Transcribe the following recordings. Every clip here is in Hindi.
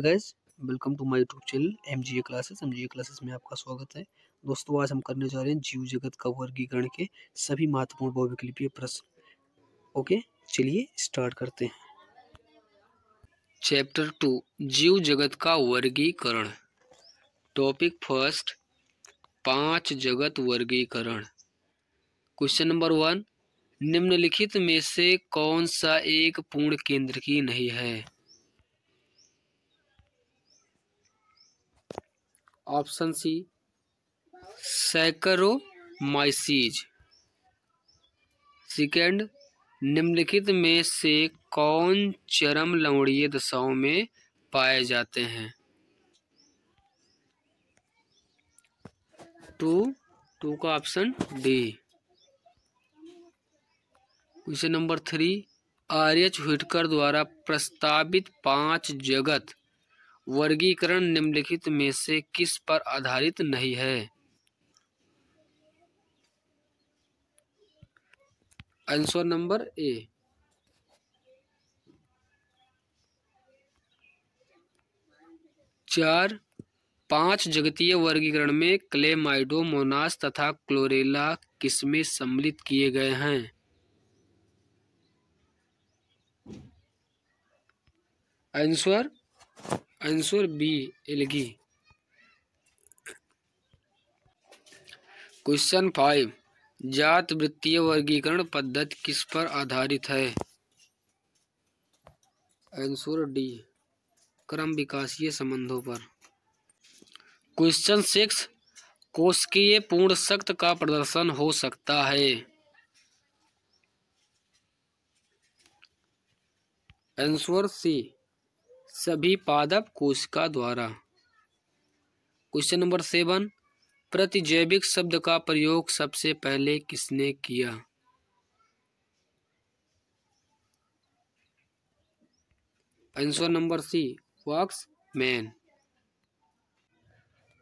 Guys, welcome to my YouTube channel MGA classes में आपका स्वागत है। दोस्तों, आज हम करने जा रहे हैं जीव जगत का वर्गीकरण के सभी महत्वपूर्ण बहुविकल्पीय प्रश्न। ओके, चलिए स्टार्ट करते हैं। चैप्टर 2 जीव जगत का वर्गीकरण। टॉपिक फर्स्ट, 5 जगत वर्गीकरण। क्वेश्चन नंबर 1, निम्नलिखित में से कौन सा एक पूर्ण केंद्र की नहीं है? Option C, सैकरोमाइसीज। सेकंड, निम्नलिखित में से कौन चरम लवणीय दशाओं में पाए जाते हैं? टू का option D. Question number 3, R H. Whittaker द्वारा प्रस्तावित 5 जगत वर्गीकरण निम्नलिखित में से किस पर आधारित नहीं है? आंसर नंबर ए। 4, 5 जगतीय वर्गीकरण में क्लेमाइडोमोनास तथा क्लोरेला किस्में सम्मिलित किए गए हैं? Answer B, algae. क्वेश्चन 5, जात वृत्तीय वर्गीकरण पद्धति किस पर आधारित है? आंसर डी, क्रम विकासीय संबंधों पर। क्वेश्चन 6, कोशिकीय पूर्ण शक्त का प्रदर्शन हो सकता है? आंसर सी, सभी पादप कोशिका द्वारा। क्वेश्चन नंबर 7, प्रतिजैविक शब्द का प्रयोग सबसे पहले किसने किया? Answer number C, Waksman.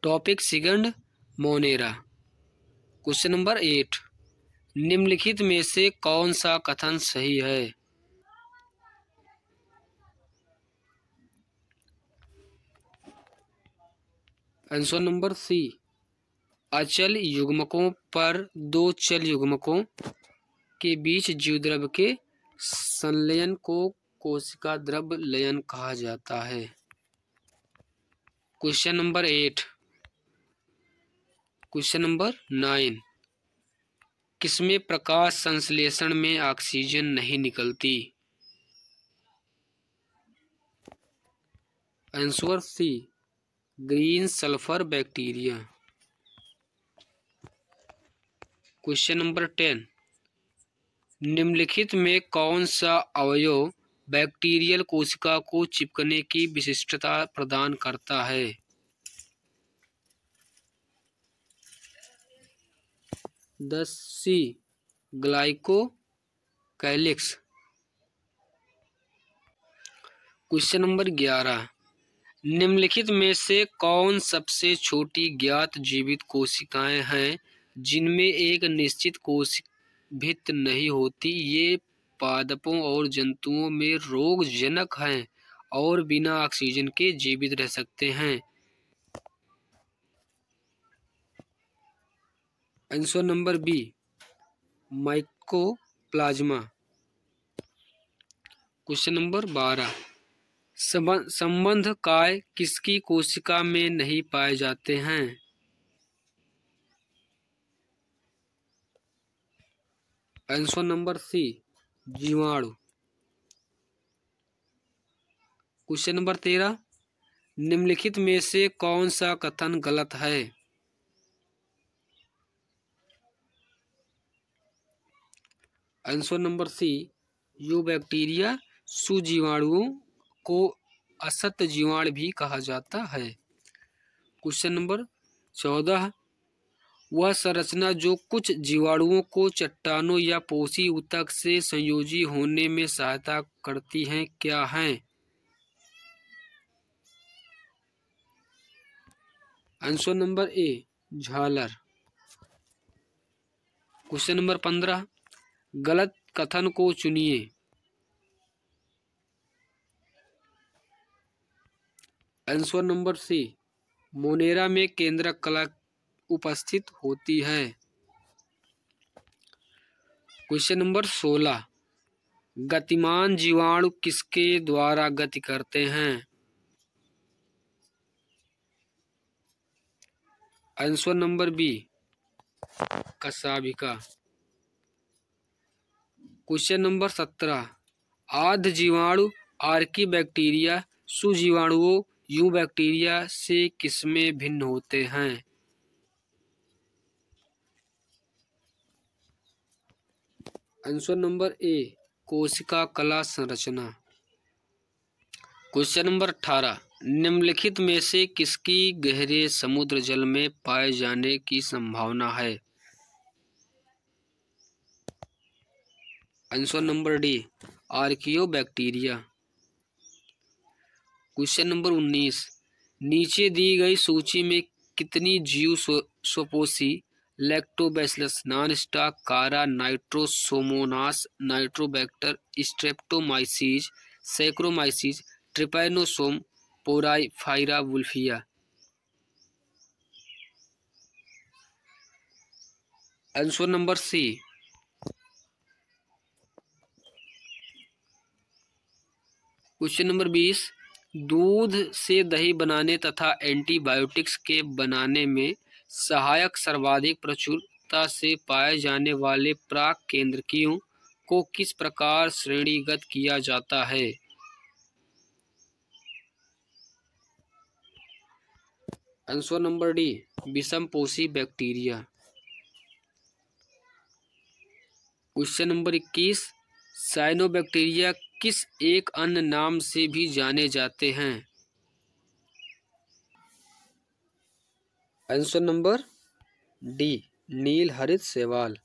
Topic second, Monera. Question number 8, निम्नलिखित में से कौन सा कथन सही है? आंसर नंबर सी, अचल युग्मकों पर 2 चल युग्मकों के बीच जीवद्रव्य के संलयन को कोशिका द्रव्य लयन कहा जाता है। Question number 8। क्वेश्चन नंबर 9, किसमें प्रकाश संश्लेषण में ऑक्सीजन नहीं निकलती? Answer C, green sulphur bacteria. Question number 10, निम्नलिखित में कौन सा अवयव बैक्टीरियल कोशिका को चिपकने की विशिष्टता प्रदान करता है? सी, ग्लाइकोकैलिक्स। क्वेश्चन नंबर 11, निम्नलिखित में से कौन सबसे छोटी ज्ञात जीवित कोशिकाएं हैं जिनमें एक निश्चित कोशिका भित्ति नहीं होती? ये पादपों और जंतुओं में रोगजनक हैं और बिना ऑक्सीजन के जीवित रह सकते हैं। Answer number B, Mycoplasma. Question number 12, संबंध काय किसकी कोशिका में नहीं पाए जाते हैं? आंसर नंबर सी, जीवाणु। क्वेश्चन नंबर 13, निम्नलिखित में से कौन सा कथन गलत है? आंसर नंबर सी, यूबैक्टीरिया सुजीवाणुओं को असत जीवाणु भी कहा जाता है। क्वेश्चन नंबर 14, वह संरचना जो कुछ जीवाणुओं को चट्टानों या पोषी ऊतक से संयोजी होने में सहायता करती हैं, क्या हैं? आंसर नंबर ए, झालर। क्वेश्चन नंबर 15, गलत कथन को चुनिए। आंसर नंबर सी, मोनेरा में केंद्रक कला उपस्थित होती है। क्वेश्चन नंबर 16, गतिमान जीवाणु किसके द्वारा गति करते हैं? आंसर नंबर बी, कशाभिका। क्वेश्चन नंबर 17, आद्य जीवाणु आर्की बैक्टीरिया सुजीवाणुओं यू बैक्टीरिया से किसमें भिन्न होते हैं? आंसर नंबर ए, कोशिका कला संरचना। क्वेश्चन नंबर 18, निम्नलिखित में से किसकी गहरे समुद्र जल में पाए जाने की संभावना है? Answer number D, आर्कियोबैक्टीरिया। Question number 19, नीचे दी गई सूची में कितनी जीव स्वपोषी Lactobacillus, Nostoc, Chara, Nitrosomonas, Nitrobacter, Streptomyces, Saccharomyces, Trypanosome, Porphyra Wolffia? Answer number C. Question number 20, दूध से दही बनाने तथा एंटीबायोटिक्स के बनाने में सहायक सर्वाधिक प्रचुरता से पाए जाने वाले प्राक केंद्रकीयों को किस प्रकार श्रेणीगत किया जाता है? आंसर नंबर डी, विषमपोषी बैक्टीरिया। क्वेश्चन नंबर 21, साइनोबैक्टीरिया किस एक अन्य नाम से भी जाने जाते हैं? आंसर नंबर डी, नील हरित शैवाल।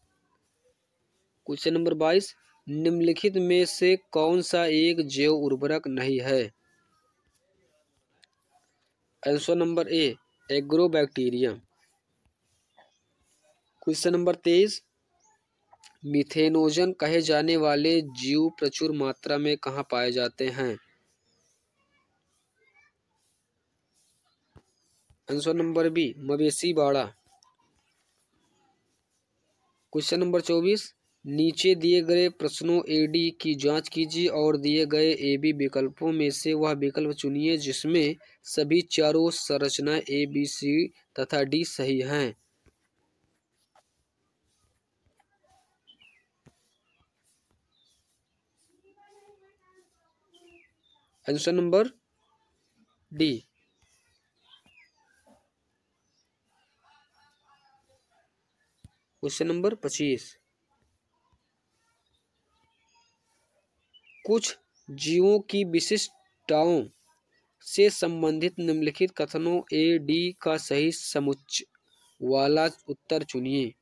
क्वेश्चन नंबर 22, निम्नलिखित में से कौन सा एक जैव उर्वरक नहीं है? आंसर नंबर ए, एग्रोबैक्टीरियम। क्वेश्चन नंबर 23, मिथेनोजन कहे जाने वाले जीव प्रचुर मात्रा में कहाँ पाए जाते हैं? आंसर नंबर बी, मवेशी बाड़ा। क्वेश्चन नंबर 24, नीचे दिए गए प्रश्नों ए डी की जांच कीजिए और दिए गए ए बी विकल्पों में से वह विकल्प चुनिए जिसमें सभी चारों संरचनाएं ए बी सी तथा डी सही हैं। Answer number D. Question number 25, कुछ जीवों की विशिष्टताओं से संबंधित निम्नलिखित कथनों ए डी का सही समुच्चय वाला उत्तर चुनिए।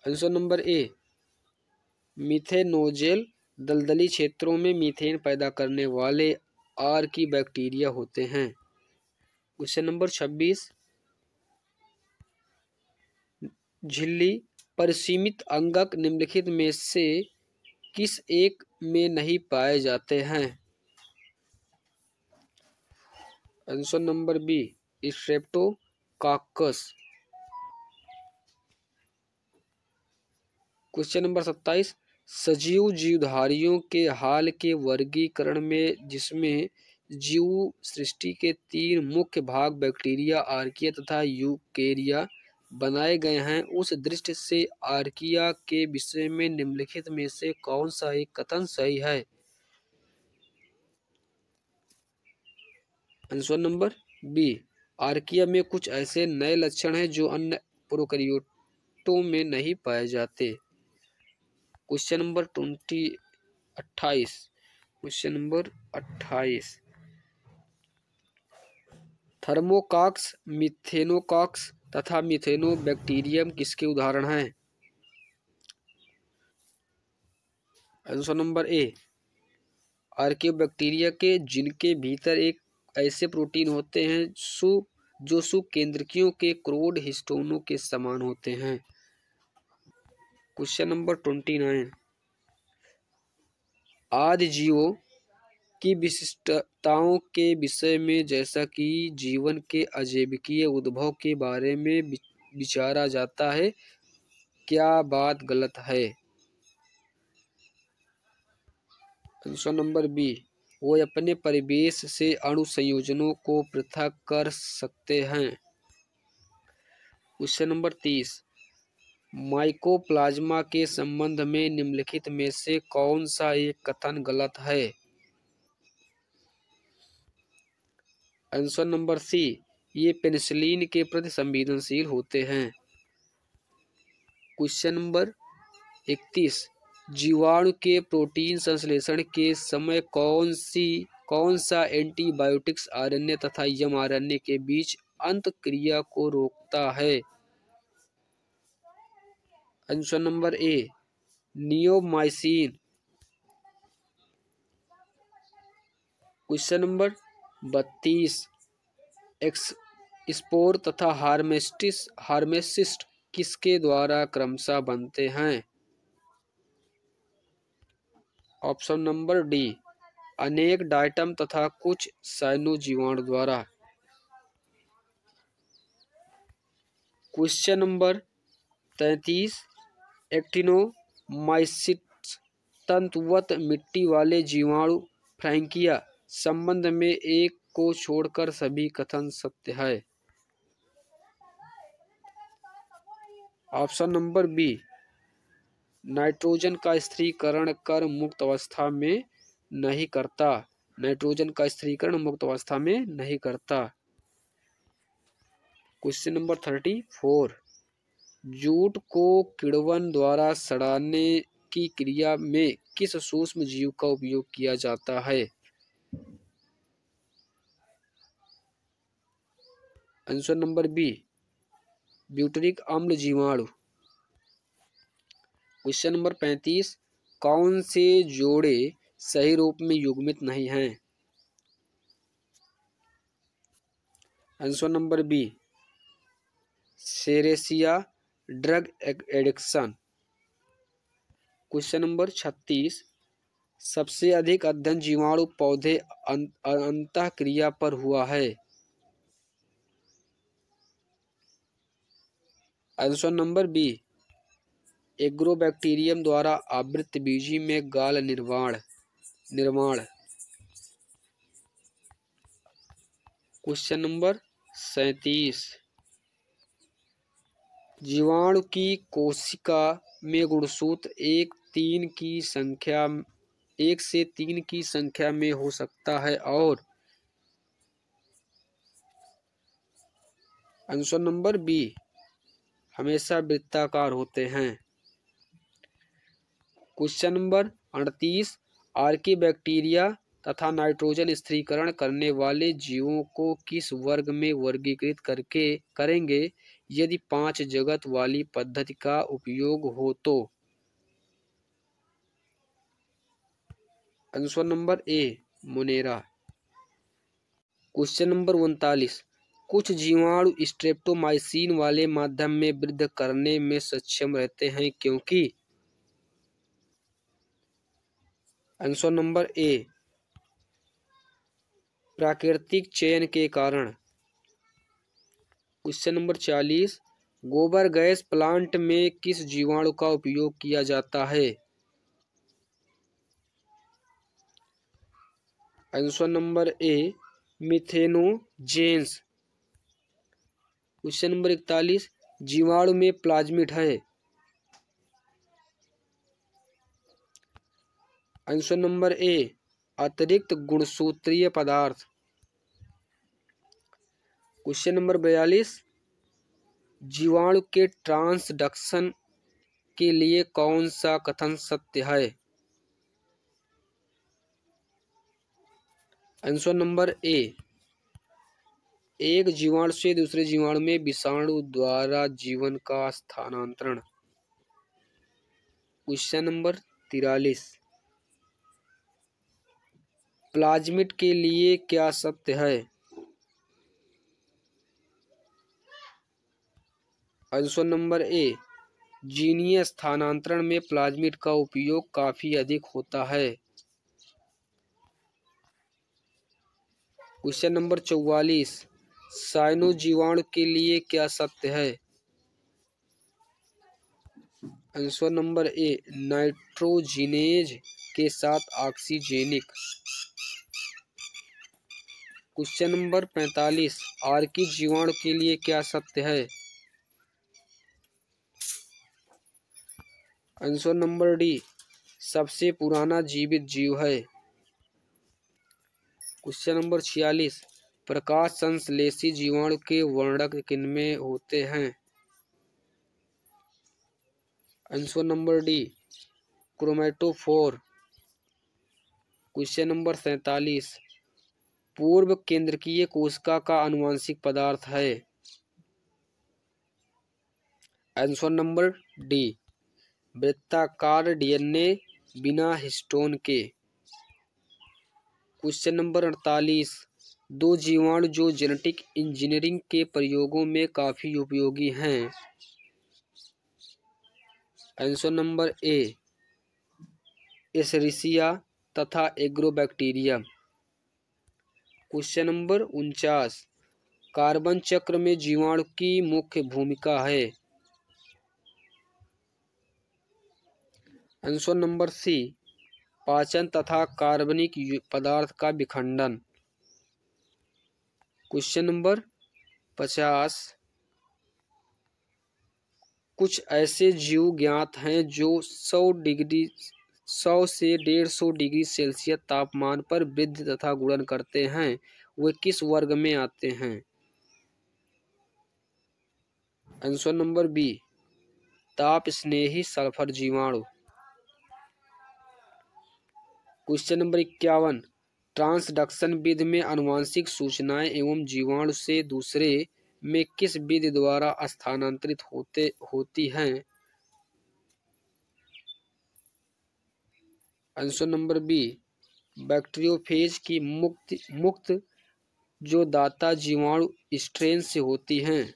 आंसर नंबर ए, मिथेनोजेल दलदली क्षेत्रों में मीथेन पैदा करने वाले आर्की बैक्टीरिया होते हैं। क्वेश्चन नंबर 26, झिल्ली परिसीमित अंगक निम्नलिखित में से किस एक में नहीं पाए जाते हैं? Answer number B, Streptococcus. Question number 27, सजीव जीवधारियों के हाल के वर्गीकरण में जिसमें जीव सृष्टि के 3 मुख्य भाग बैक्टीरिया, आर्किया तथा यूकेरिया बनाए गए हैं, उस दृष्टि से आर्किया के विषय में निम्नलिखित में से कौन सा एक कथन सही है? आंसर नंबर बी, आर्किया में कुछ ऐसे नए लक्षण हैं जो अन्य प्रोकैरियोटों में नहीं पाए जाते। क्वेश्चन नंबर 28, क्वेश्चन नंबर 28, थर्मोकॉक्स, मिथेनोकॉक्स तथा मिथेनोबैक्टीरियम किसके उदाहरण हैं? आंसर नंबर ए, आर्कियोबैक्टीरिया के, जिनके भीतर एक ऐसे प्रोटीन होते हैं जो सुकेंद्रकीयों के क्रोड हिस्टोनों के समान होते हैं। क्वेश्चन नंबर 29, आदि जीवों की विशिष्टताओं के विषय में, जैसा कि जीवन के अजैविकीय उद्भव के बारे में विचारा जाता है। क्या बात गलत है? आंसर नंबर बी, वो अपने परिवेश से अणु संयोजनों को पृथक कर सकते हैं। क्वेश्चन नंबर 30, माइकोप्लाज्मा के संबंध में निम्नलिखित में से कौन सा एक कथन गलत है? आंसर नंबर सी, ये पेनिसिलिन के प्रति संवेदनशील होते हैं। क्वेश्चन नंबर 31, जीवाणु के प्रोटीन संश्लेषण के समय कौन सा एंटीबायोटिक्स आरएनए तथा एमआरएनए के बीच अंतःक्रिया को रोकता है? आंसर नंबर ए, नियोमाइसिन। क्वेश्चन नंबर 32, स्पोर तथा हार्मेसिस्ट किसके द्वारा क्रमशः बनते हैं? ऑप्शन नंबर डी, अनेक डायटम तथा कुछ साइनो जीवाणु द्वारा। क्वेश्चन नंबर 33, एक्टिनोमाइसिट्स तंतुवत मिट्टी वाले जीवाणु फ्रैंकिया संबंध में एक को छोड़कर सभी कथन सत्य है। ऑप्शन नंबर बी, नाइट्रोजन का स्थिरीकरण कर मुक्त अवस्था में नहीं करता। नाइट्रोजन का स्थिरीकरण मुक्त अवस्था में नहीं करता। क्वेश्चन नंबर 34, जूट को किण्वन द्वारा सड़ाने की क्रिया में किस सूक्ष्म जीव का उपयोग किया जाता है? आंसर नंबर बी, ब्यूटरिक अम्ल जीवाणु। क्वेश्चन नंबर 35, कौन से जोड़े सही रूप में युग्मित नहीं हैं? आंसर नंबर बी, सेरेसिया ड्रग एडिक्शन। क्वेश्चन नंबर 36, सबसे अधिक अध्ययन जीवाणु पौधे अंतःक्रिया पर हुआ है। आंसर नंबर बी, एग्रोबैक्टीरियम द्वारा आवृत बीजी में गाल निर्माण। क्वेश्चन नंबर 37, जीवाणु की कोशिका में गुणसूत्र 1 से 3 की संख्या में हो सकता है और आंसर नंबर बी, हमेशा वृत्ताकार होते हैं। क्वेश्चन नंबर 38, आर्कीबैक्टीरिया तथा नाइट्रोजन स्थिरीकरण करने वाले जीवों को किस वर्ग में वर्गीकृत करेंगे यदि 5 जगत वाली पद्धति का उपयोग हो तो? आंसर नंबर ए, मोनेरा। क्वेश्चन नंबर 39, कुछ जीवाणु स्ट्रेप्टोमाइसिन वाले माध्यम में वृद्धि करने में सक्षम रहते हैं क्योंकि? आंसर नंबर ए, प्राकृतिक चयन के कारण। क्वेश्चन नंबर 40, गोबर गैस प्लांट में किस जीवाणु का उपयोग किया जाता है? आंसर नंबर ए, मिथेनोजेंस। क्वेश्चन नंबर 41, जीवाणु में प्लाज्मिड है। आंसर नंबर ए, अतिरिक्त गुणसूत्रीय पदार्थ। क्वेश्चन नंबर 42, जीवाणु के ट्रांसडक्शन के लिए कौन सा कथन सत्य है? आंसर नंबर ए, एक जीवाणु से दूसरे जीवाणु में विषाणु द्वारा जीवन का स्थानांतरण। क्वेश्चन नंबर 43, प्लाज्मिड के लिए क्या सत्य है? आंसर नंबर ए, जीनीय स्थानांतरण में प्लाज्मिड का उपयोग काफी अधिक होता है। क्वेश्चन नंबर 44, साइनो जीवाणु के लिए क्या सत्य है? आंसर नंबर ए, नाइट्रोजिनेज के साथ ऑक्सीजेनिक। क्वेश्चन नंबर 45, आर्की जीवाणु के लिए क्या सत्य है? आंसर नंबर डी, सबसे पुराना जीवित जीव है। क्वेश्चन नंबर 46, प्रकाश संश्लेषी जीवाणु के वर्णक किनमें होते हैं? Answer number D, chromatophore. Question number 47, पूर्व केंद्रकीय कोशिका का आनुवंशिक पदार्थ है? आंसर नंबर डी, वृत्ताकार डीएनए बिना हिस्टोन के। क्वेश्चन नंबर 48, दो जीवाणु जो जेनेटिक इंजीनियरिंग के प्रयोगों में काफी उपयोगी हैं। आंसर नंबर ए, एशेरिचिया तथा एग्रोबैक्टीरियम। क्वेश्चन नंबर 49, कार्बन चक्र में जीवाणु की मुख्य भूमिका है? आंसर नंबर सी, पाचन तथा कार्बनिक पदार्थ का विखंडन। क्वेश्चन नंबर 50, कुछ ऐसे जीव ज्ञात हैं जो 100 से 150 डिग्री सेल्सियस तापमान पर वृद्धि तथा गुणन करते हैं, वे किस वर्ग में आते हैं? आंसर नंबर बी, ताप स्नेही सल्फर जीवाणु। क्वेश्चन नंबर 51, ट्रांसडक्शन विधि में आनुवंशिक सूचनाएं एवं जीवाणु से दूसरे में किस विधि द्वारा स्थानांतरित होती हैं? आंसर नंबर बी, बैक्टीरियोफेज की मुक्त जो दाता जीवाणु स्ट्रेन से होती हैं।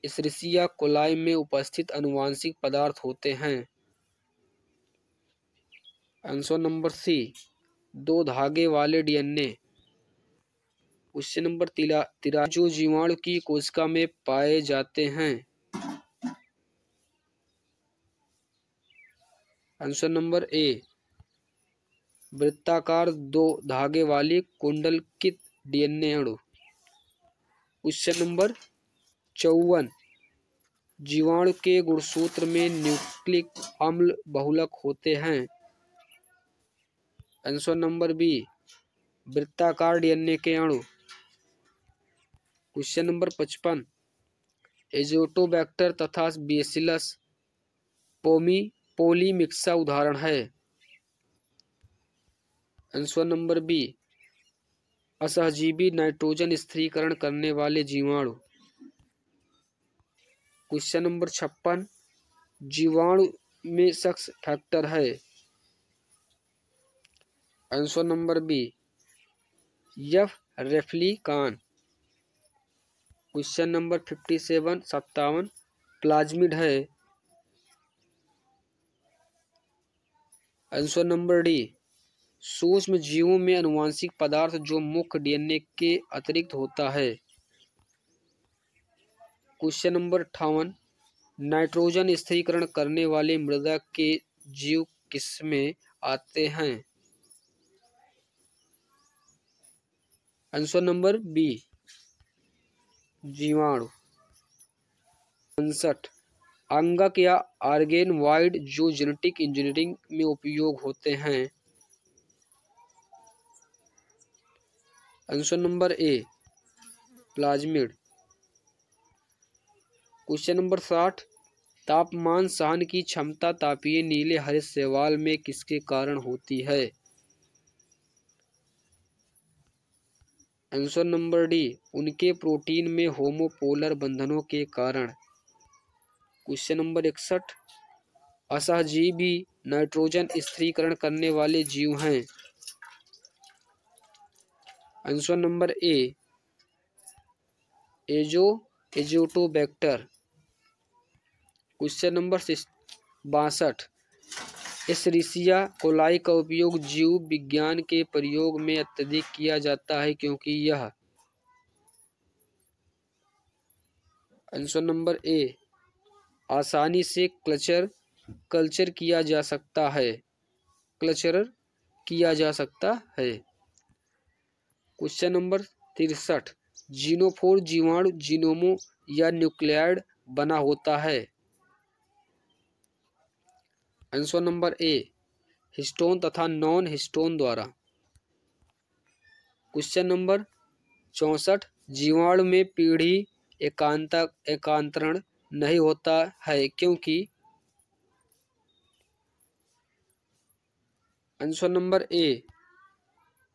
एशेरिचिया कोलाई में उपस्थित आनुवंशिक पदार्थ होते हैं। आंसर नंबर सी, दो धागे वाले डीएनए। क्वेश्चन नंबर 13, जो जीवाणु की कोशिका में पाए जाते हैं? आंसर नंबर ए, वृत्ताकार दो धागे वाली कुंडलकित डीएनए अणु। क्वेश्चन नंबर 54, जीवाणु के गुणसूत्र में न्यूक्लिक अम्ल बहुलक होते हैं? आंसर नंबर बी, वृत्ताकार डीएनए के अणु। क्वेश्चन नंबर 55, एजोटोबैक्टर तथा बेसिलस पोलीमिक्सा उदाहरण है? आंसर नंबर बी, असहजीवी नाइट्रोजन स्थिरीकरण करने वाले जीवाणु। क्वेश्चन नंबर 56, जीवाणु में सेक्स फैक्टर है? Answer number B, F replicon. Question number 57, plasmid है? आंसर नंबर डी, सूक्ष्म जीवों में आनुवंशिक पदार्थ जो मुख्य डीएनए के अतिरिक्त होता है। क्वेश्चन नंबर 58, नाइट्रोजन स्थिरीकरण करने वाले मृदा के जीव किसमें आते हैं? आंसर नंबर बी, जीवाणु। 59, अंगक या ऑर्गेनॉइड जो जेनेटिक इंजीनियरिंग में उपयोग होते हैं? आंसर नंबर ए, प्लाज्मिड। क्वेश्चन नंबर 60, तापमान सहन की क्षमता तापीय नीले हरे शैवाल में किसके कारण होती है? आंसर नंबर डी, उनके प्रोटीन में होमोपोलर बंधनों के कारण। क्वेश्चन नंबर 61, असहजीवी नाइट्रोजन स्थिरीकरण करने वाले जीव हैं? Answer number A, Azotobacter. Question number 62, Escherichia coli का उपयोग जीव विज्ञान के प्रयोग में अत्यधिक किया जाता है क्योंकि यह आंसर नंबर ए आसानी से कल्चर किया जा सकता है। क्वेश्चन नंबर 63 जीनोफोर जीवाणु जीनोमों या न्यूक्लियाइड बना होता है। आंसर नंबर ए हिस्टोन तथा नॉन हिस्टोन द्वारा। क्वेश्चन नंबर 64 जीवाणु में पीढ़ी एकांतरण नहीं होता है क्योंकि। आंसर नंबर ए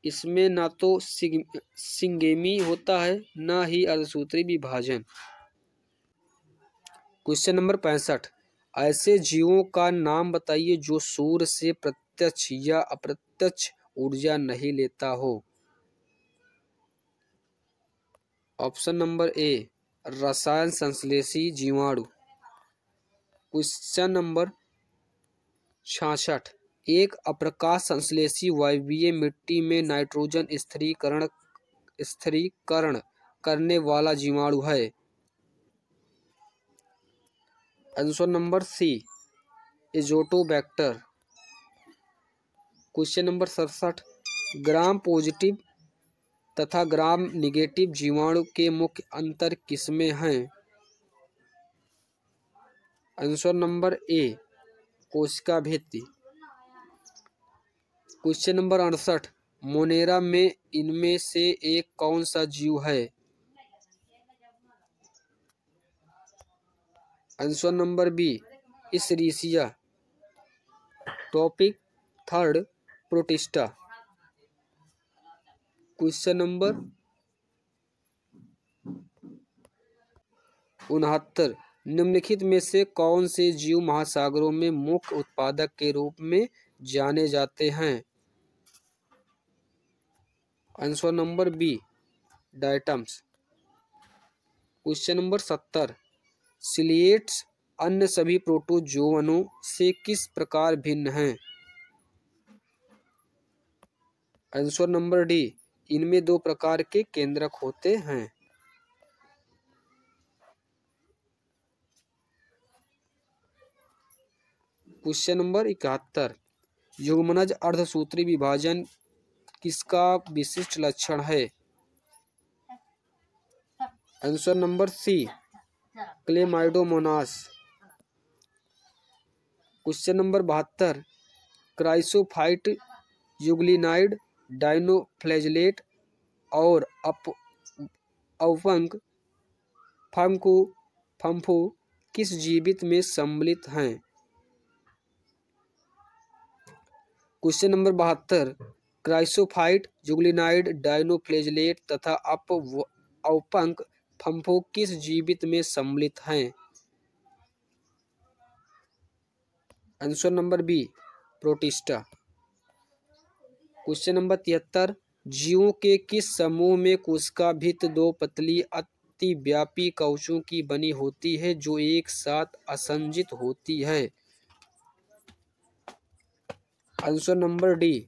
इसमें ना तो सिंगेमी होता है ना ही अर्धसूत्री विभाजन। क्वेश्चन नंबर 65 ऐसे जीवों का नाम बताइए जो सूर्य से प्रत्यक्ष या अप्रत्यक्ष ऊर्जा नहीं लेता हो। ऑप्शन नंबर ए रसायन संश्लेषी जीवाणु। क्वेश्चन नंबर 66 एक अप्रकाश संश्लेषी वायवीय मिट्टी में नाइट्रोजन स्थिरीकरण करने वाला जीवाणु है। Answer number C Azotobacter. Question number 67 gram positive तथा ग्राम निगेटिव जीवाणु के मुख्य अंतर किसमें हैं। आंसर नंबर ए कोशिका भित्ति। क्वेश्चन नंबर 68 मोनेरा में इनमें से एक कौन सा जीव है। Answer number B Escherichia. Topic 3 Protista. Question number 69 निम्नलिखित में से कौन से जीव महासागरों में मुख्य उत्पादक के रूप में जाने जाते हैं। Answer number B diatoms. Question number 70 ciliates अन्य सभी प्रोटोजोअनों से किस प्रकार भिन्न हैं। आंसर नंबर डी इनमें 2 प्रकार के केंद्रक होते हैं। क्वेश्चन नंबर 71 युग्मनज अर्धसूत्री विभाजन किसका विशिष्ट लक्षण है। Answer number C chlamydomonas. Question number 72 chrysophyte euglenoid dinoflagellate और अवपंक फम्फू किस जीवित में सम्मिलित हैं। Question number 72 chrysophyte euglenoid dinoflagellate तथा अवपंक फम्फू किस जीवित में सम्मिलित हैं। Answer number B protista. Question number 73 जीवों के किस समूह में कोशिका भित्ति 2 पतली अतिव्यापी कवचों की बनी होती है जो एक साथ असंजित होती है। Answer number D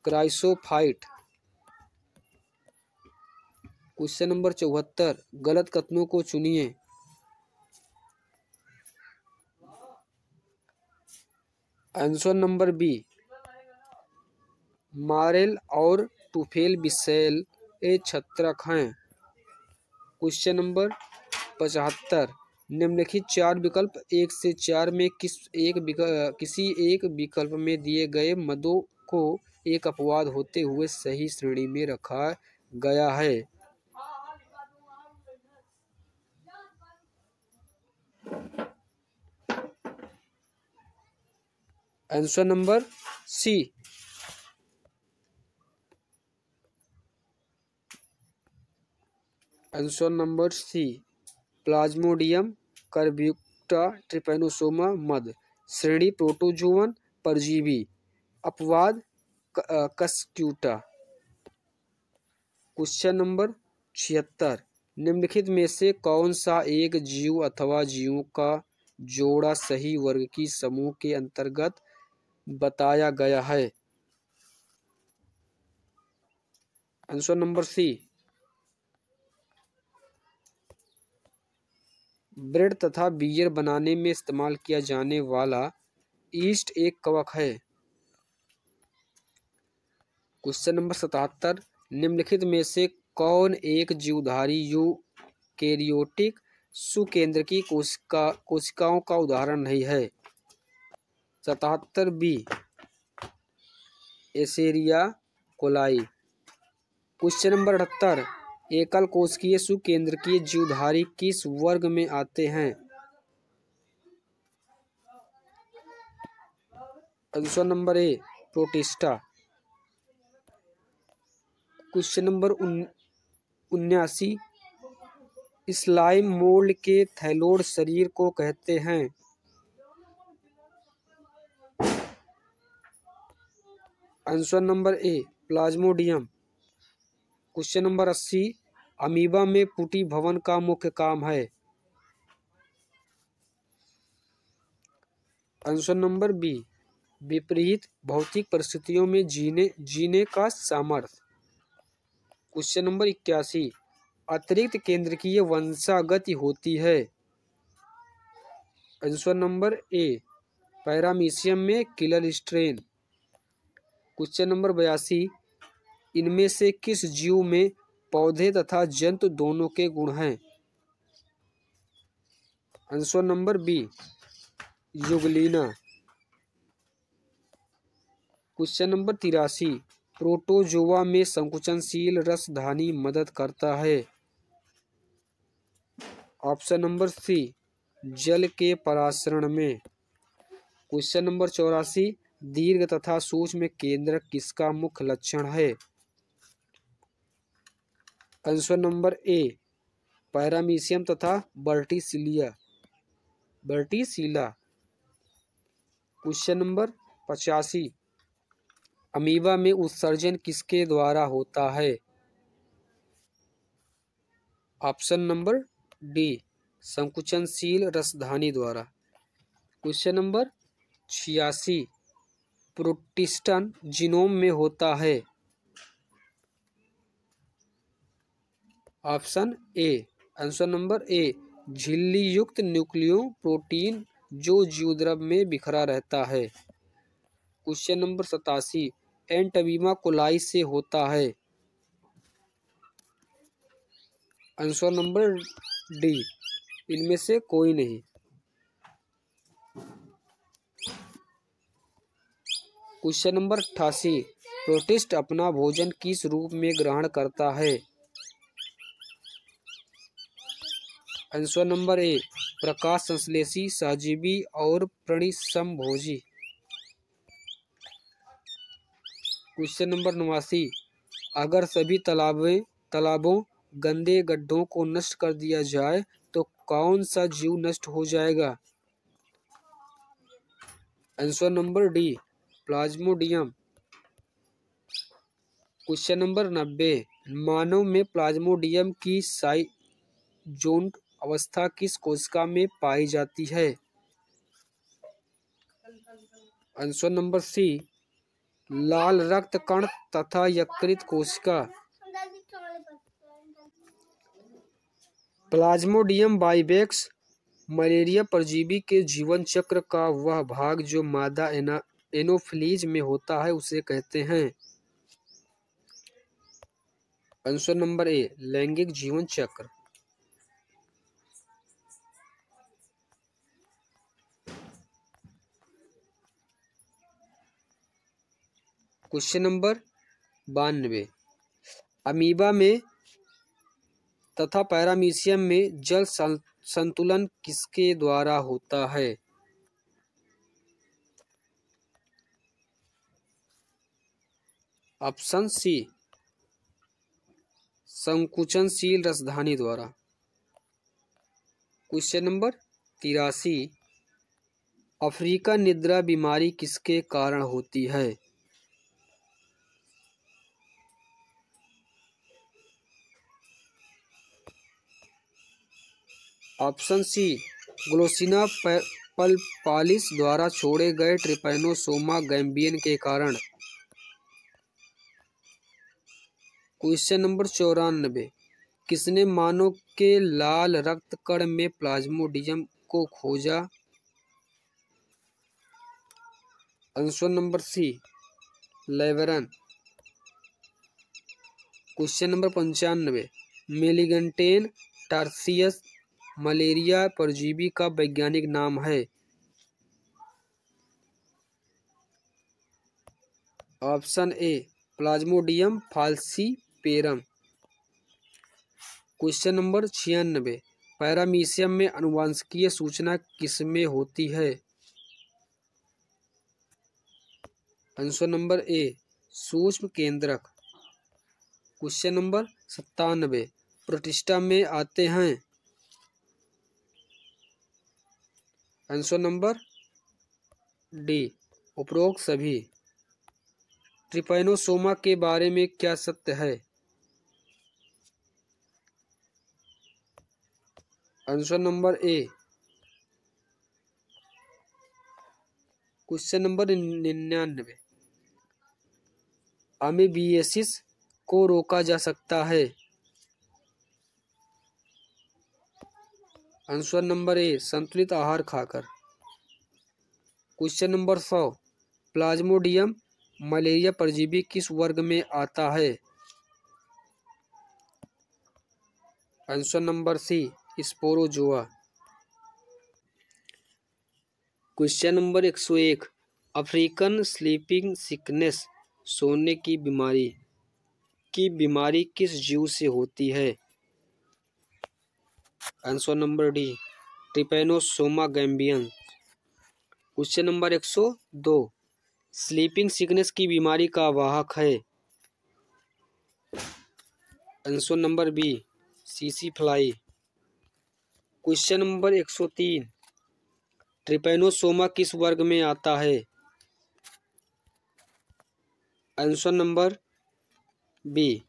chrysophyte. Question number 74 गलत कथनों को चुनिए। आंसर नंबर बी मारेल और टूफेल विशेल छत्रक हैं। क्वेश्चन नंबर 75 निम्नलिखित 4 विकल्प 1 से 4 में किसी एक विकल्प में दिए गए मदों को एक अपवाद होते हुए सही श्रेणी में रखा गया है। Answer number C answer number C plasmodium कर्ब्यूक्टा ट्रिपैनोसोमा मद। श्रेणी प्रोटोजोअन परजीवी। अपवाद कस्क्यूटा। क्वेश्चन नंबर 76 निम्नलिखित में से कौन सा एक जीव अथवा जीवों का जोड़ा सही वर्ग की समूह के अंतर्गत बताया गया है? Answer number C. ब्रेड तथा बियर बनाने में इस्तेमाल किया जाने वाला ईस्ट एक कवक है। क्वेश्चन नंबर 77, निम्नलिखित में से कौन एक जीवधारी यूकेरियोटिक सुकेंद्रकी कोशिकाओं का उदाहरण नहीं है? 77 बी, एसेरिया कोलाई। क्वेश्चन नंबर 78, एकल कोशिकीय सुकेंद्रकीय जीवधारी किस वर्ग में आते हैं? आंसर नंबर ए, protista. Question number 79, slime mould के थैलोड शरीर को कहते हैं? आंसर नंबर ए, प्लाज्मोडियम। क्वेश्चन नंबर 80, अमीबा में पुटी भवन का मुख्य काम है? आंसर नंबर बी, विपरीत भौतिक परिस्थितियों में जीने का सामर्थ्य। क्वेश्चन नंबर 81, अतिरिक्त केंद्रकीय वंशागति होती है? आंसर नंबर ए, पैरामीशियम में किलर स्ट्रेन। क्वेश्चन नंबर 82, इनमें से किस जीव में पौधे तथा जंतु दोनों के गुण हैं? Answer number B, Euglena. Question number 83, protozoa में संकुचनशील रसधानी मदद करता है? ऑप्शन नंबर सी, जल के परासरण में। क्वेश्चन नंबर 84, दीर्घ तथा सूक्ष्म केंद्रक किसका मुख्य लक्षण है? आंसर नंबर ए, पैरामीशियम तथा वर्टिसिलिया। क्वेश्चन नंबर 85, अमीबा में उत्सर्जन किसके द्वारा होता है? ऑप्शन नंबर डी, संकुचनशील रसधानी द्वारा। क्वेश्चन नंबर 86, प्रोटिस्टन जीनोम में होता है? ऑप्शन ए, आंसर नंबर ए, झिल्ली युक्त न्यूक्लियो प्रोटीन जो जीवद्रव में बिखरा रहता है। क्वेश्चन नंबर 87, एंटमीबा कोलाई से होता है? आंसर नंबर डी, इनमें से कोई नहीं। क्वेश्चन नंबर 88, प्रोटिस्ट अपना भोजन किस रूप में ग्रहण करता है? आंसर नंबर ए, प्रकाश संश्लेषी, सहजीवी और प्रणिसंभोजी। क्वेश्चन नंबर 89, अगर सभी तालाबों गंदे गड्ढों को नष्ट कर दिया जाए तो कौन सा जीव नष्ट हो जाएगा? Answer number D, Plasmodium. Question number 90, मानव में प्लाज्मोडियम की साइजोन्ट अवस्था किस कोशिका में पाई जाती है? आंसर नंबर सी, लाल रक्त कण तथा यकृत कोशिका। प्लाज्मोडियम बाइवेक्स मलेरिया परजीवी के जीवन चक्र का वह भाग जो मादा एनोफ्लीज में होता है उसे कहते हैं? आंसर नंबर ए, लैंगिक जीवन चक्र। क्वेश्चन नंबर 92, अमीबा में तथा पैरामीशियम में जल संतुलन किसके द्वारा होता है? ऑप्शन सी, संकुचनशील रसधानी द्वारा। क्वेश्चन नंबर 83, अफ्रीका निद्रा बीमारी किसके कारण होती है? ऑप्शन सी, ग्लोसिना पल्पालिस द्वारा छोड़े गए ट्रिपैनोसोमा गैम्बियन के कारण। क्वेश्चन नंबर 94, किसने मानव के लाल रक्त कण में प्लाज्मोडियम को खोजा? Answer number C, Laveran. Question number 95, malignant tertian malaria परजीवी का वैज्ञानिक नाम है? Option A, plasmodium falciparum. Question number 96, paramecium में आनुवंशिकीय सूचना किसमें होती है? आंसर नंबर ए, सूक्ष्म केंद्रक। क्वेश्चन नंबर 97, प्रोटिस्टा में आते हैं? आंसर नंबर डी, उपरोक्त सभी। ट्रिपैनोसोमा के बारे में क्या सत्य है? आंसर नंबर ए। क्वेश्चन नंबर 99, अमीबिएसिस को रोका जा सकता है? आंसर नंबर ए, संतुलित आहार खाकर। क्वेश्चन नंबर 100, प्लाज्मोडियम मलेरिया परजीवी किस वर्ग में आता है? Answer number C, sporozoa. Question number 101, African sleeping sickness सोने की बीमारी किस जीव से होती है? Answer number D, trypanosoma gambian. Question number 102, sleeping sickness की बीमारी का वाहक है? आंसर नंबर बी, सीसी फ्लाई। क्वेश्चन नंबर 103, ट्रिपैनोसोमा किस वर्ग में आता है? Answer number B,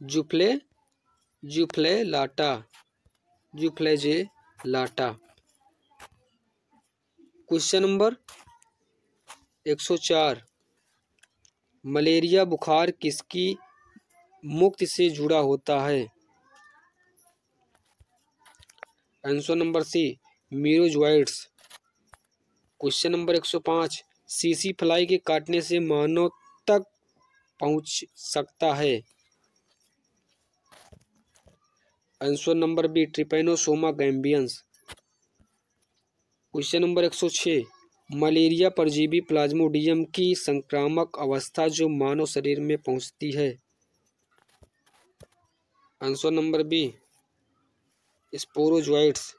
zooflagellata. Question number 104, malaria बुखार किसकी मुक्त से जुड़ा होता है? Answer number C, मीरोजोइड्स। Question number 105, सीसी फ्लाई के काटने से मानव तक पहुंच सकता है? Answer number B, Trypanosoma gambiense. Question number 106, malaria परजीवी प्लाज्मोडियम की संक्रामक अवस्था जो मानव शरीर में पहुंचती है? Answer number B, sporozoites.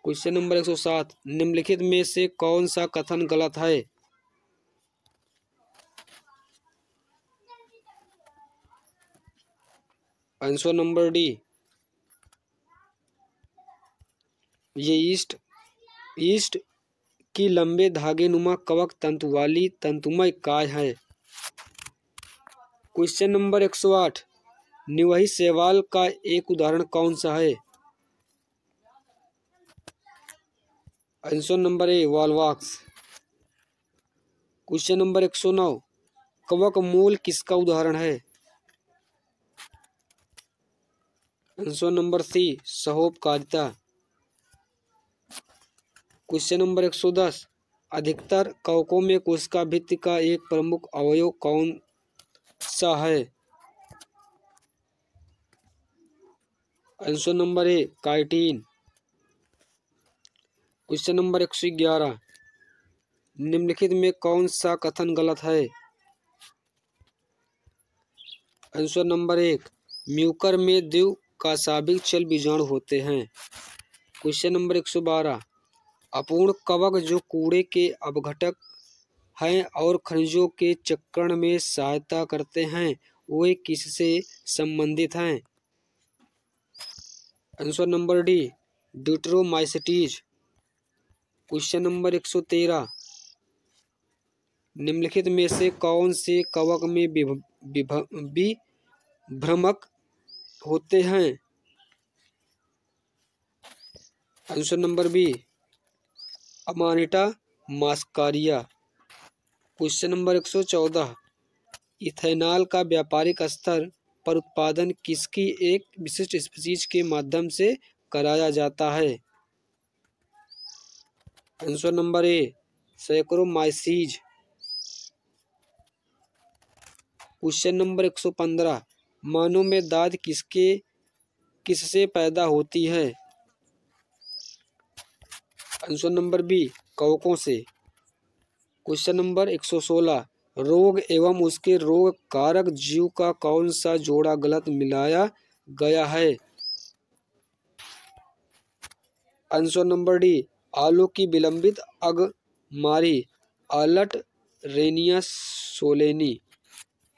Question number 107, निम्नलिखित में से कौन सा कथन गलत है? आंसर नंबर डी, ये ईस्ट की लंबे धागे नुमा कवक तंतु वाली तंतुमय काय है। क्वेश्चन नंबर 108, निवही शैवाल का एक उदाहरण कौन सा है? Answer number A, volvox. Question number 109, कवक मूल किसका उदाहरण है? आंसर नंबर सी, सहोपकारिता। क्वेश्चन नंबर 110, अधिकतर कवकों में कोशिका भित्ति का एक प्रमुख अवयव कौन सा है? आंसर नंबर ए, काइटिन। क्वेश्चन नंबर 111, निम्नलिखित में कौन सा कथन गलत है? आंसर नंबर 1, म्यूकर में द्विकाशाभिक चल बीजाणु होते हैं। क्वेश्चन नंबर 112, अपूर्ण कवक जो कूड़े के अपघटक हैं और खनिजों के चक्रण में सहायता करते हैं, वे किससे संबंधित हैं? Answer number D, deuteromycetes. Question number 113, निम्नलिखित में से कौन से कवक में भ्रमक होते हैं? Answer number B amanita muscaria. Question number 114, ethanol का व्यापारिक स्तर पर उत्पादन किसकी एक विशिष्ट स्पीशीज के माध्यम से कराया जाता है? Answer number A saccharomyces. Question number 115, मानव में दाद किससे पैदा होती है? आंसर नंबर बी कवकों से। क्वेश्चन नंबर 116, रोग एवं उसके रोग कारक जीव का कौन सा जोड़ा गलत मिलाया गया है? आंसर नंबर डी आलू की विलंबित अगमारी आलट रेनिया सोलेनी।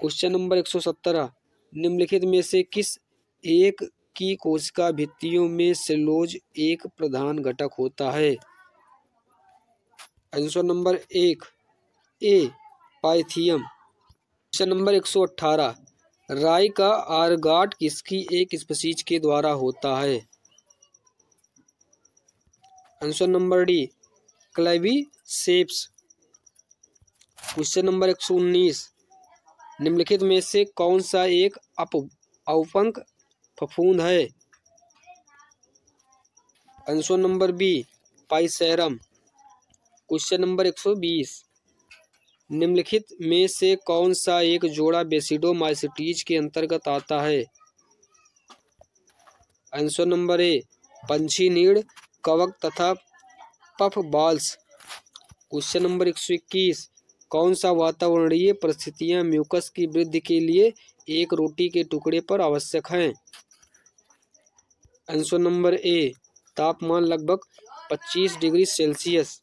क्वेश्चन नंबर 117, निम्नलिखित में से किस एक की कोशिका भित्तियों में सेलुलोज एक प्रधान घटक होता है? आंसर नंबर एक ए पाइथियम। क्वेश्चन नंबर 118, राई का आर्गाट किसकी एक स्पीशीज के द्वारा होता है? Answer number D Claviceps. Question number 119, निम्नलिखित में से कौन सा एक अपंक फफूंद है? Answer number B physarum. Question number 120, निम्नलिखित में से कौन सा एक जोड़ा बेसिडोमाइसिटीज के अंतर्गत आता है? आंसर नंबर ए पंछी नीड़ कवक तथा पफ बॉल्स। क्वेश्चन नंबर 121, कौन सा वातावरणीय परिस्थितियां म्यूकस की वृद्धि के लिए एक रोटी के टुकड़े पर आवश्यक हैं? आंसर नंबर ए तापमान लगभग 25 डिग्री सेल्सियस।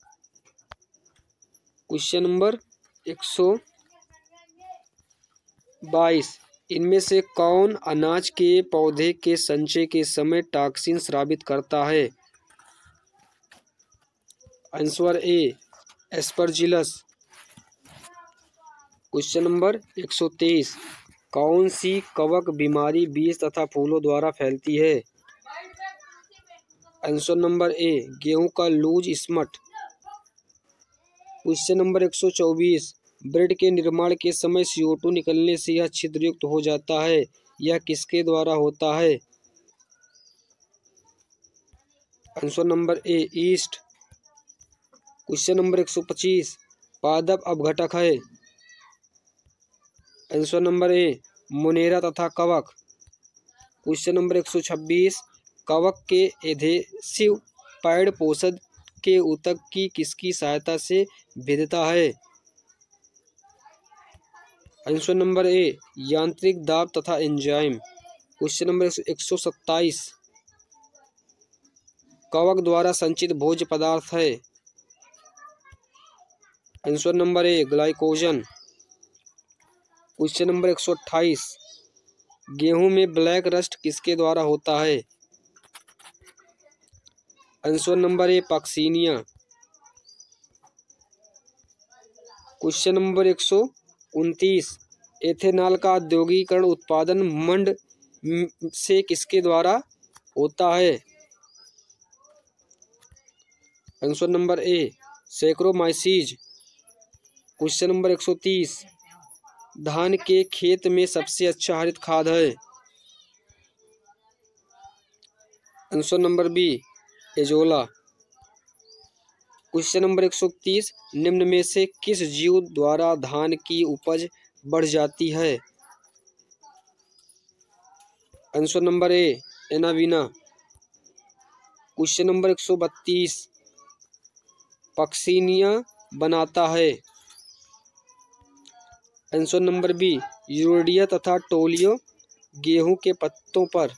क्वेश्चन नंबर 122, इनमें से कौन अनाज के पौधे के संचय के समय टॉक्सिन स्रावित करता है? Answer A Aspergillus. Question number 123, कौन सी कवक बीमारी बीज तथा फूलों द्वारा फैलती है? आंसर नंबर ए गेहूं का loose smut. Question number 124, bread के निर्माण के समय CO2 निकलने से यह छिद्रयुक्त हो जाता है, यह किसके द्वारा होता है? आंसर नंबर ए ईस्ट। क्वेश्चन नंबर 125, पादप अपघटक है? आंसर नंबर ए मुनेरा तथा कवक। क्वेश्चन नंबर 126, कवक के एधेसिव पैड पोषक के ऊतक की किसकी सहायता से भेदता है? आंसर नंबर ए यांत्रिक दाब तथा एंजाइम। क्वेश्चन नंबर 127, कवक द्वारा संचित भोज्य पदार्थ है? Answer number A glycogen. Question number 128, गेहूं में ब्लैक रस्ट किसके द्वारा होता है? Answer number A puccinia. Question number 129, ethanol का औद्योगिकरण उत्पादन मंड से किसके द्वारा होता है? Answer number A saccharomyces. Question number 130, धान के खेत में सबसे अच्छा हरित खाद है? Answer number B Azolla. Question number 131, निम्न में से किस जीव द्वारा धान की उपज बढ़ जाती है? आंसर नंबर ए एनावीना। क्वेश्चन नंबर 132, पॉक्सीनिया बनाता है? आंसर नंबर बी यूरिया तथा टोलियो गेहूं के पत्तों पर।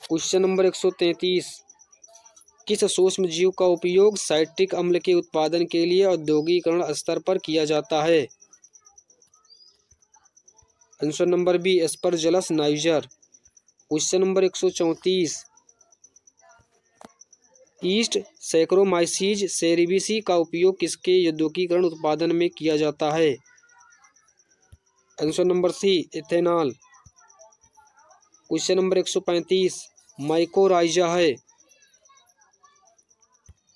क्वेश्चन नंबर 133, किस सूक्ष्म जीव का उपयोग साइट्रिक अम्ल के उत्पादन के लिए औद्योगिकरण स्तर पर किया जाता है? Answer number B aspergillus niger. Question number 134, yeast saccharomyces cerevisiae का उपयोग किसके औद्योगिकरण उत्पादन में किया जाता है? Answer number C ethanol. Question number 135 mycorrhiza है।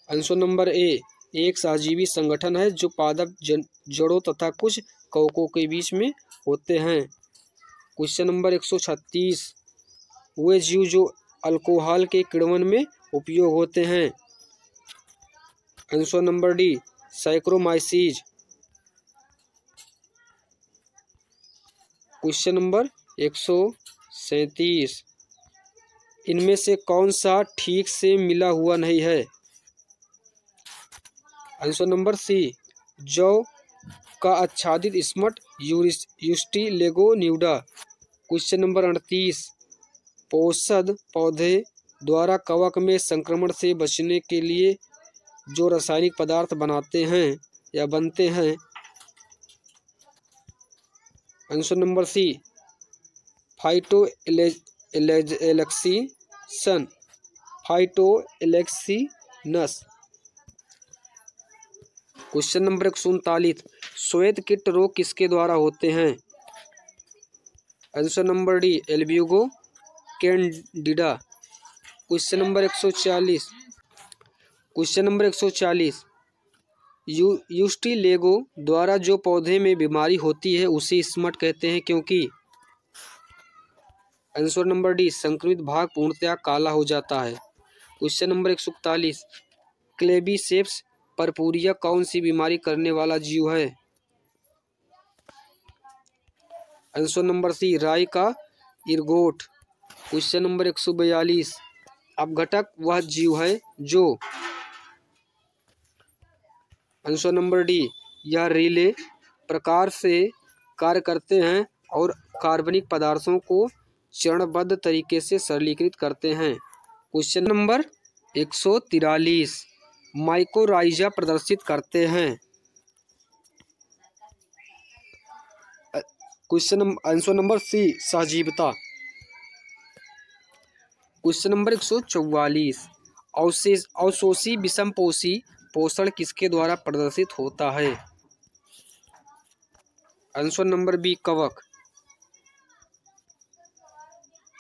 आंसर नंबर ए एक सहजीवी संगठन है जो पादप जड़ों तथा कुछ कवकों के बीच में होते हैं। क्वेश्चन नंबर 136 वे जीव जो अल्कोहल के किण्वन में उपयोग होते हैं। Answer number D saccharomyces. Question number 137 इनमें से कौन सा ठीक से मिला हुआ नहीं है। आंसर नंबर सी जौ का आच्छादित स्मट यूस्टिलेगोन्यूडा। क्वेश्चन नंबर 38 पोषद पौधे द्वारा कवक में संक्रमण से बचने के लिए जो रासायनिक पदार्थ बनाते हैं या बनते हैं। Answer number C phytoalexins. Question number 139 श्वेत कीट रोग किसके द्वारा होते हैं। Answer number D albugo candida. Question number 140 ustilago द्वारा जो पौधे में बीमारी होती है उसे स्मट कहते हैं क्योंकि। आंसर नंबर डी संक्रमित भाग पूर्णतया काला हो जाता है। क्वेश्चन नंबर 141 क्लेबीसेप्स परपुरिया कौन सी बीमारी करने वाला जीव है। आंसर नंबर सी राई का इरगोट। क्वेश्चन नंबर 142 अपघटक वह जीव है जो। आंसर नंबर डी यह रिले प्रकार से कार्य करते हैं और कार्बनिक पदार्थों को चरणबद्ध तरीके से सरलीकृत करते हैं। क्वेश्चन नंबर 143 माइकोराइजा प्रदर्शित करते हैं। आंसर नंबर सी सहजीविता। क्वेश्चन नंबर 144 अवशोषी विषमपोषी पोषण किसके द्वारा प्रदर्शित होता है। आंसर नंबर बी कवक।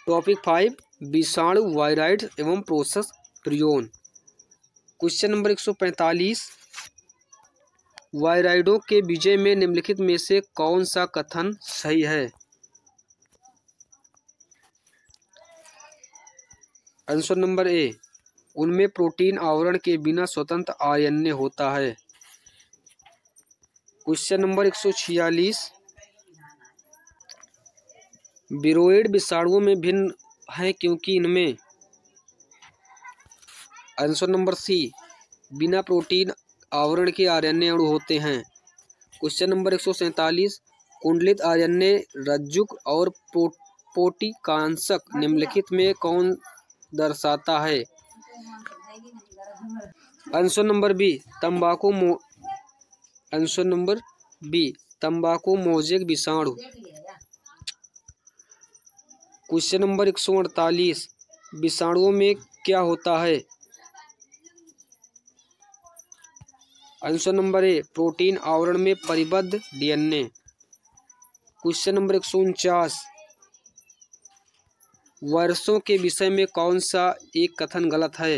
टॉपिक 5 विषाणु वायराइड एवं प्रोसेस प्रियोन। क्वेश्चन नंबर 145 वायराइडों के विजय में निम्नलिखित में से कौन सा कथन सही है। आंसर नंबर ए उनमें प्रोटीन आवरण के बिना स्वतंत्र आरएनए होता है। क्वेश्चन नंबर 146 विरोइड विषाणुओं में भिन्न है क्योंकि इनमें। आंसर नंबर सी बिना प्रोटीन आवरण के आरएनए अणु होते हैं। क्वेश्चन नंबर 147 कुंडलित आरएनए रज्जुक और पोटिकांशक निम्नलिखित में कौन दर्शाता है। आंसर नंबर बी तंबाकू मोजेक विषाणु। क्वेश्चन नंबर 148 विषाणुओं में क्या होता है। आंसर नंबर ए प्रोटीन आवरण में परिबद्ध डीएनए। क्वेश्चन नंबर 149 वायरसों के विषय में कौन सा एक कथन गलत है।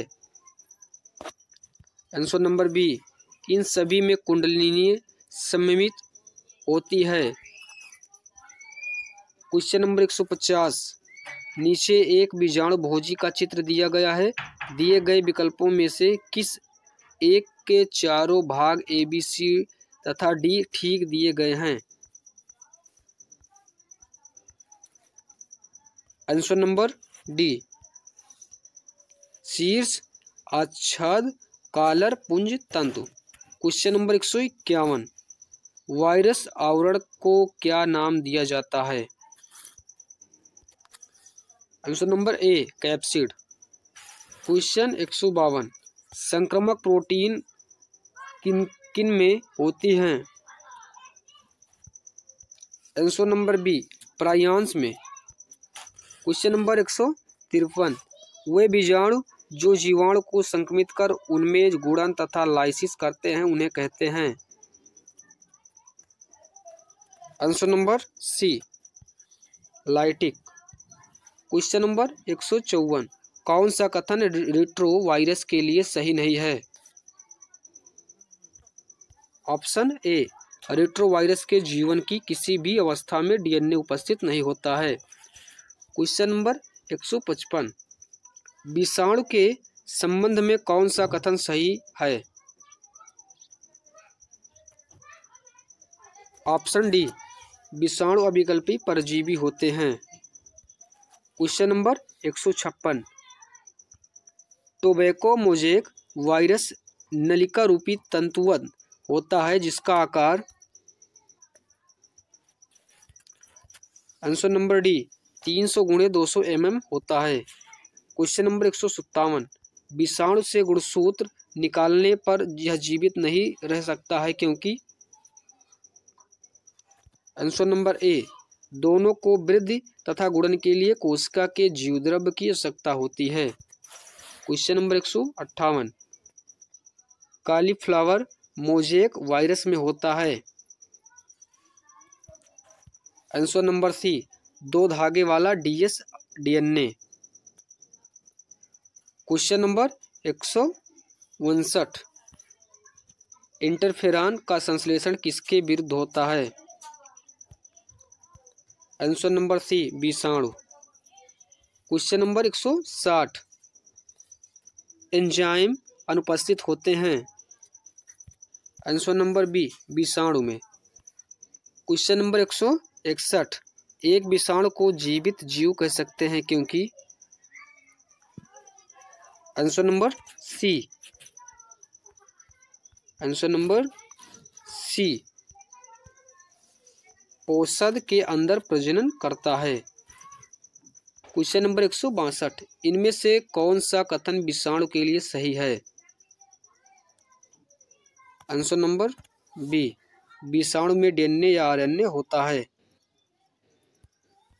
आंसर नंबर बी इन सभी में कुंडलिनी सममित होती है। क्वेश्चन नंबर 150 नीचे एक बीजाणु भोजी का चित्र दिया गया है। दिए गए विकल्पों में से किस एक के चारों भाग ए बी सी तथा डी ठीक दिए गए हैं। आंसर नंबर डी शीर्ष आच्छाद कालर पुंज तंतु। क्वेश्चन नंबर 151 वायरस आवरण को क्या नाम दिया जाता है। आंसर नंबर ए कैप्सिड। क्वेश्चन 152 संक्रामक प्रोटीन किन में होती हैं। आंसर नंबर बी प्रायांश में। क्वेश्चन नंबर 153 वे बीजाणु जो जीवाणु को संक्रमित कर उनमें गुणन तथा लाइसिस करते हैं उन्हें कहते हैं। Answer number C lytic. Question number 154, कौन सा कथन रेट्रो वायरस के लिए सही नहीं है? ऑप्शन ए, रेट्रो वायरस के जीवन की किसी भी अवस्था में डीएनए उपस्थित नहीं होता है। क्वेश्चन नंबर 155, विषाणु के संबंध में कौन सा कथन सही है? ऑप्शन डी, विषाणु अविकल्पी परजीवी होते हैं। Question number 156, tobacco mosaic virus नलिका रूपी तंतुवत होता है जिसका आकार, आंसर नंबर डी, 300 × 200 mm होता है। क्वेश्चन नंबर 157, विषाणु से गुणसूत्र निकालने पर यह जीवित नहीं रह सकता है क्योंकि, आंसर नंबर ए, दोनों को वृद्धि तथा गुणन के लिए कोशिका के जीवद्रव्य की आवश्यकता होती है। Question number 158, cauliflower mosaic virus में होता है, आंसर नंबर सी, 2 धागे वाला DS DNA। Question number 159, interferon का संश्लेषण किसके विरुद्ध होता है? आंसर नंबर सी, विषाणु। क्वेश्चन नंबर 160, एंजाइम अनुपस्थित होते हैं, आंसर नंबर बी, विषाणु में। क्वेश्चन नंबर 161, एक विषाणु को जीवित जीव कह सकते हैं क्योंकि, answer number C, answer number C, औषध के अंदर प्रजनन करता है। क्वेश्चन नंबर 162, इनमें से कौन सा कथन विषाणु के लिए सही है? आंसर नंबर बी, विषाणु में DNA या RNA होता है।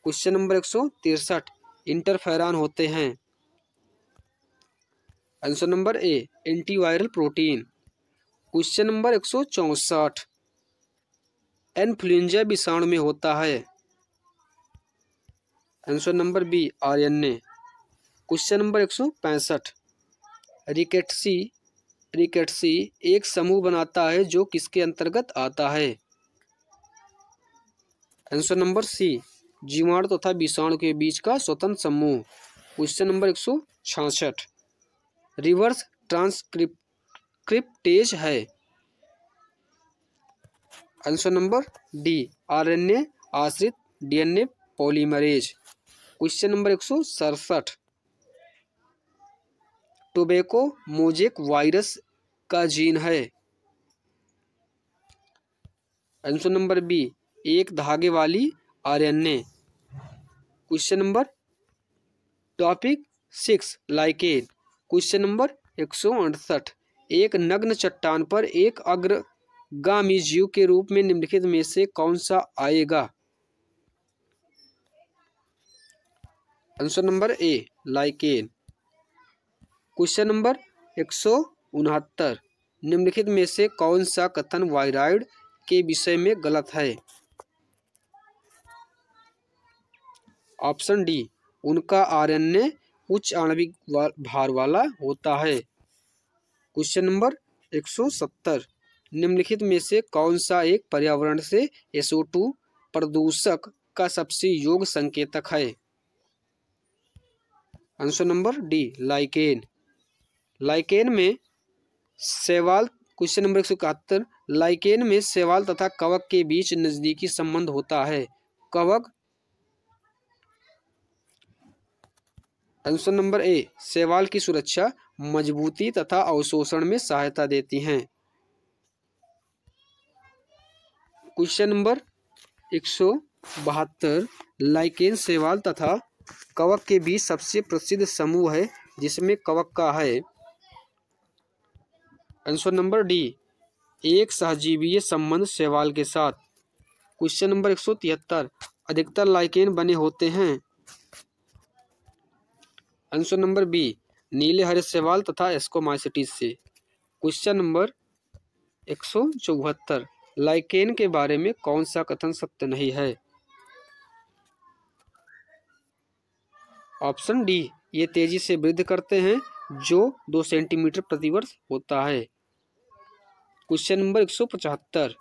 क्वेश्चन नंबर 163, इंटरफेरॉन होते हैं, answer number A, antiviral protein. Question number 164, influenza विषाणु में होता है, answer number B, RNA। Question number 165, rickettsiae एक समूह बनाता है जो किसके अंतर्गत आता है? आंसर नंबर सी, जीवाणु तथा विषाणु के बीच का स्वतंत्र समूह। क्वेश्चन नंबर 166, रिवर्स ट्रांसक्रिप्टेज है, आंसर नंबर डी, RNA आश्रित DNA polymerase. Question number 167, tobacco mosaic virus का जीन है, आंसर नंबर बी, एक धागे वाली RNA। Question number topic 6, lichen. Question number 168, एक नग्न चट्टान पर एक अग्रगामी जीव के रूप में निम्नलिखित में से कौन सा आएगा? आंसर नंबर ए, लाइकेन। क्वेश्चन नंबर 169, निम्नलिखित में से कौन सा कथन वायरॉइड के विषय में गलत है? ऑप्शन डी, उनका RNA उच्च आणविक भार वाला होता है। क्वेश्चन नंबर 170, निम्नलिखित में से कौन सा एक पर्यावरण से SO2 प्रदूषक का सबसे योग्य संकेतक है? Answer number D, lichen. Lichen में शैवाल। क्वेश्चन नंबर 171, लाइकेन में शैवाल तथा कवक के बीच नजदीकी संबंध होता है। कवक, आंसर नंबर ए, शैवाल की सुरक्षा, मजबूती तथा अवशोषण में सहायता देती हैं। क्वेश्चन नंबर 172, लाइकेन शैवाल तथा कवक के बीच सबसे प्रसिद्ध समूह है जिसमें कवक का है, आंसर नंबर डी, एक सहजीवीय संबंध शैवाल के साथ। क्वेश्चन नंबर 173, अधिकतर लाइकेन बने होते हैं, आंसर नंबर बी, नीले हरे शैवाल तथा एस्कोमाइसिटीज से। क्वेश्चन नंबर 174, लाइकेन के बारे में कौन सा कथन सत्य नहीं है? ऑप्शन डी, ये तेजी से वृद्धि करते हैं जो 2 सेंटीमीटर प्रतिवर्ष होता है। क्वेश्चन नंबर 175,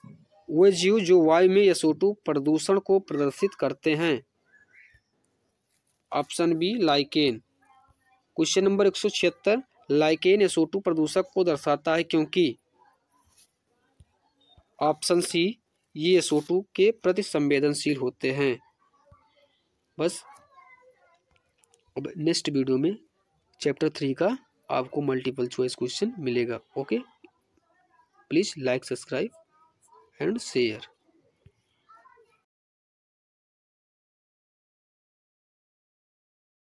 वे जीव जो वायु में SO2 प्रदूषण को प्रदर्शित करते हैं। Option B, lichen. Question number 176, lichen SO2 प्रदूषक को दर्शाता है क्योंकि। ऑप्शन सी, ये SO2 के प्रति संवेदनशील होते हैं। बस अब नेक्स्ट वीडियो में चैप्टर 3 का आपको मल्टीपल चॉइस क्वेश्चन मिलेगा। Okay, please like, subscribe and share.